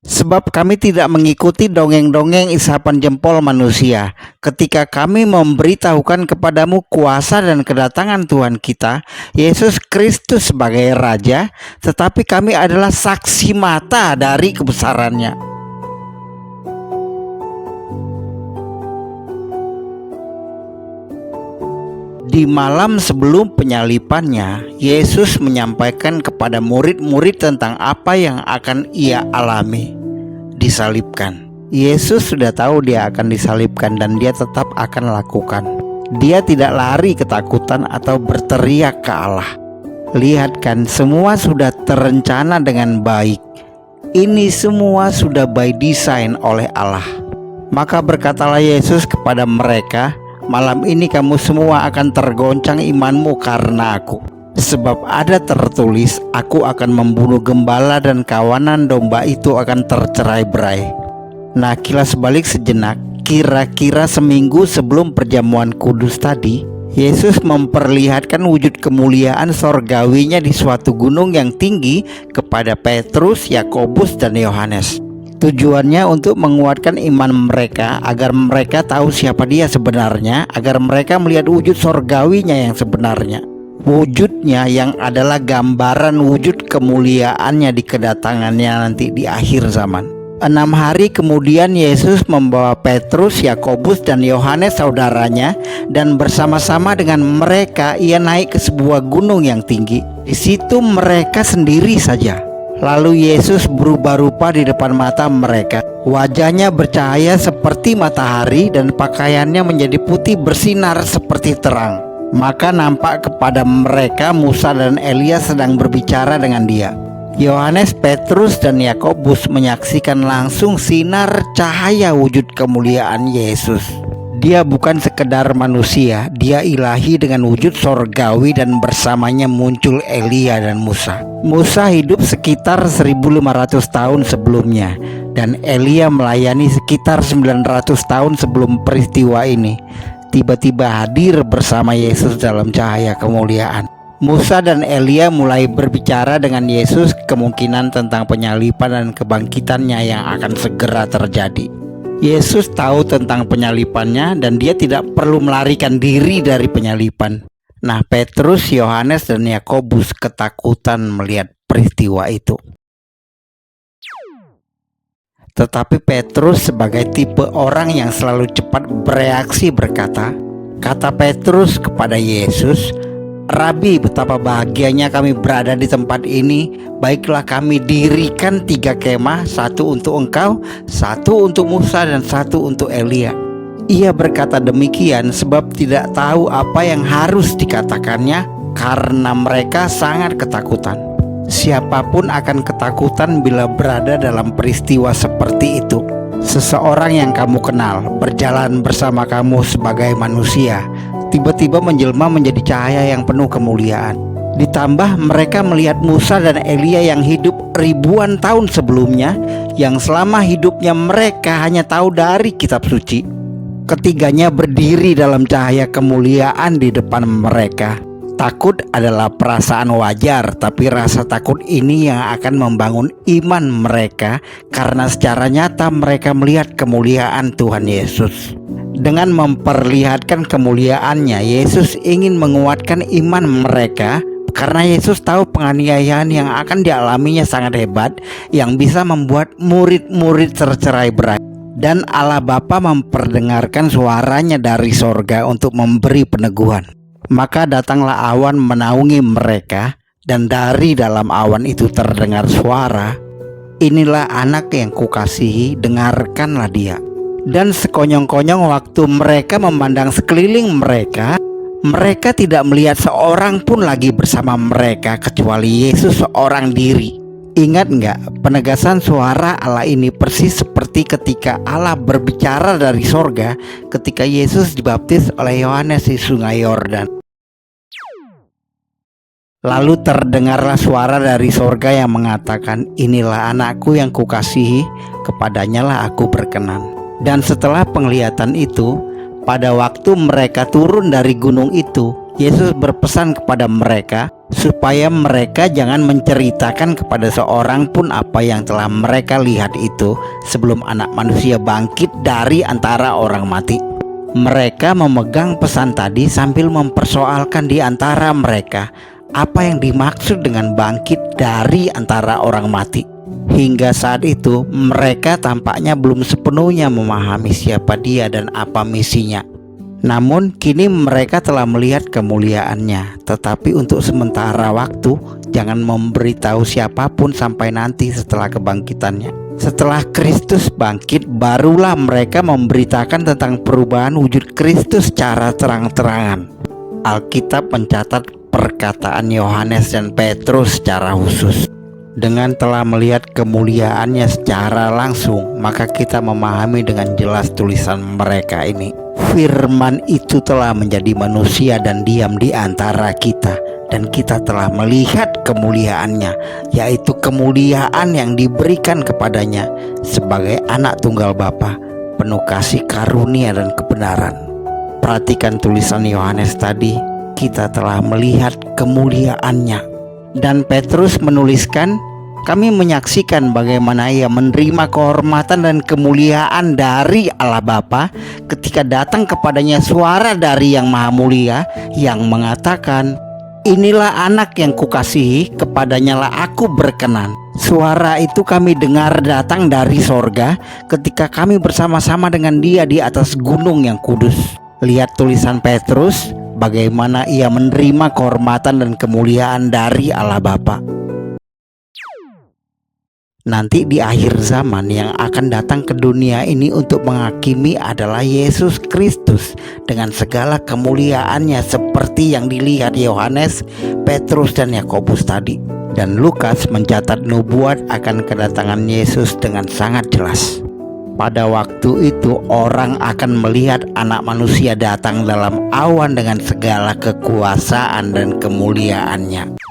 Sebab kami tidak mengikuti dongeng-dongeng isapan jempol manusia, ketika kami memberitahukan kepadamu kuasa dan kedatangan Tuhan kita, Yesus Kristus sebagai Raja, tetapi kami adalah saksi mata dari kebesarannya. Di malam sebelum penyalipannya, Yesus menyampaikan kepada murid-murid tentang apa yang akan ia alami. Disalibkan. Yesus sudah tahu dia akan disalibkan dan dia tetap akan lakukan. Dia tidak lari ketakutan atau berteriak ke Allah. Lihat kan, semua sudah terencana dengan baik. Ini semua sudah by design oleh Allah. Maka berkatalah Yesus kepada mereka, malam ini kamu semua akan tergoncang imanmu karena aku. Sebab ada tertulis, aku akan membunuh gembala dan kawanan domba itu akan tercerai-berai. Nah, kilas balik sejenak, kira-kira seminggu sebelum perjamuan kudus tadi, Yesus memperlihatkan wujud kemuliaan sorgawinya di suatu gunung yang tinggi kepada Petrus, Yakobus, dan Yohanes. Tujuannya untuk menguatkan iman mereka agar mereka tahu siapa dia sebenarnya, agar mereka melihat wujud sorgawinya yang sebenarnya. Wujudnya yang adalah gambaran wujud kemuliaannya di kedatangannya nanti di akhir zaman. 6 hari kemudian Yesus membawa Petrus, Yakobus, dan Yohanes saudaranya, dan bersama-sama dengan mereka ia naik ke sebuah gunung yang tinggi. Di situ mereka sendiri saja. Lalu Yesus berubah rupa di depan mata mereka. Wajahnya bercahaya seperti matahari dan pakaiannya menjadi putih bersinar seperti terang. Maka nampak kepada mereka Musa dan Elia sedang berbicara dengan dia. Yohanes, Petrus, dan Yakobus menyaksikan langsung sinar cahaya wujud kemuliaan Yesus. Dia bukan sekedar manusia, dia ilahi dengan wujud sorgawi dan bersamanya muncul Elia dan Musa. Musa hidup sekitar 1500 tahun sebelumnya dan Elia melayani sekitar 900 tahun sebelum peristiwa ini. Tiba-tiba hadir bersama Yesus dalam cahaya kemuliaan. Musa dan Elia mulai berbicara dengan Yesus kemungkinan tentang penyalipan dan kebangkitannya yang akan segera terjadi. Yesus tahu tentang penyalipannya dan dia tidak perlu melarikan diri dari penyalipan. Nah, Petrus, Yohanes, dan Yakobus ketakutan melihat peristiwa itu. Tetapi Petrus sebagai tipe orang yang selalu cepat bereaksi berkata, kata Petrus kepada Yesus, Rabi, betapa bahagianya kami berada di tempat ini. Baiklah kami dirikan 3 kemah, 1 untuk engkau, 1 untuk Musa, dan 1 untuk Elia. Ia berkata demikian sebab tidak tahu apa yang harus dikatakannya karena mereka sangat ketakutan. Siapapun akan ketakutan bila berada dalam peristiwa seperti itu. Seseorang yang kamu kenal berjalan bersama kamu sebagai manusia, tiba-tiba menjelma menjadi cahaya yang penuh kemuliaan. Ditambah mereka melihat Musa dan Elia yang hidup ribuan tahun sebelumnya, yang selama hidupnya mereka hanya tahu dari kitab suci. Ketiganya berdiri dalam cahaya kemuliaan di depan mereka. Takut adalah perasaan wajar, tapi rasa takut ini yang akan membangun iman mereka karena secara nyata mereka melihat kemuliaan Tuhan Yesus. Dengan memperlihatkan kemuliaannya, Yesus ingin menguatkan iman mereka karena Yesus tahu penganiayaan yang akan dialaminya sangat hebat yang bisa membuat murid-murid tercerai-berai. Dan Allah Bapa memperdengarkan suaranya dari sorga untuk memberi peneguhan. Maka datanglah awan menaungi mereka, dan dari dalam awan itu terdengar suara, inilah anak yang kukasihi, dengarkanlah dia. Dan sekonyong-konyong waktu mereka memandang sekeliling mereka, mereka tidak melihat seorang pun lagi bersama mereka kecuali Yesus seorang diri. Ingat nggak, penegasan suara Allah ini persis seperti ketika Allah berbicara dari sorga ketika Yesus dibaptis oleh Yohanes di sungai Yordan. Lalu terdengarlah suara dari sorga yang mengatakan, inilah anakku yang kukasihi, kepadanya lah aku berkenan. Dan setelah penglihatan itu, pada waktu mereka turun dari gunung itu, Yesus berpesan kepada mereka, supaya mereka jangan menceritakan kepada seorang pun apa yang telah mereka lihat itu sebelum Anak Manusia bangkit dari antara orang mati. Mereka memegang pesan tadi sambil mempersoalkan di antara mereka apa yang dimaksud dengan bangkit dari antara orang mati. Hingga saat itu mereka tampaknya belum sepenuhnya memahami siapa Dia dan apa misinya. Namun kini mereka telah melihat kemuliaannya. Tetapi untuk sementara waktu jangan memberitahu siapapun sampai nanti setelah kebangkitannya. Setelah Kristus bangkit, barulah mereka memberitakan tentang perubahan wujud Kristus secara terang-terangan. Alkitab mencatat perkataan Yohanes dan Petrus secara khusus. Dengan telah melihat kemuliaannya secara langsung, maka kita memahami dengan jelas tulisan mereka ini. Firman itu telah menjadi manusia dan diam di antara kita, dan kita telah melihat kemuliaannya, yaitu kemuliaan yang diberikan kepadanya sebagai anak tunggal Bapa, penuh kasih karunia dan kebenaran. Perhatikan tulisan Yohanes tadi, kita telah melihat kemuliaannya. Dan Petrus menuliskan, kami menyaksikan bagaimana Ia menerima kehormatan dan kemuliaan dari Allah Bapa ketika datang kepadanya suara dari Yang Maha Mulia yang mengatakan, inilah anak yang kukasihi, kepadanya lah aku berkenan. Suara itu kami dengar datang dari sorga ketika kami bersama-sama dengan Dia di atas gunung yang kudus. Lihat tulisan Petrus, bagaimana ia menerima kehormatan dan kemuliaan dari Allah Bapa. Nanti di akhir zaman yang akan datang ke dunia ini untuk menghakimi adalah Yesus Kristus dengan segala kemuliaannya seperti yang dilihat Yohanes, Petrus dan Yakobus tadi. Dan Lukas mencatat nubuat akan kedatangan Yesus dengan sangat jelas. Pada waktu itu orang akan melihat Anak Manusia datang dalam awan dengan segala kekuasaan dan kemuliaannya.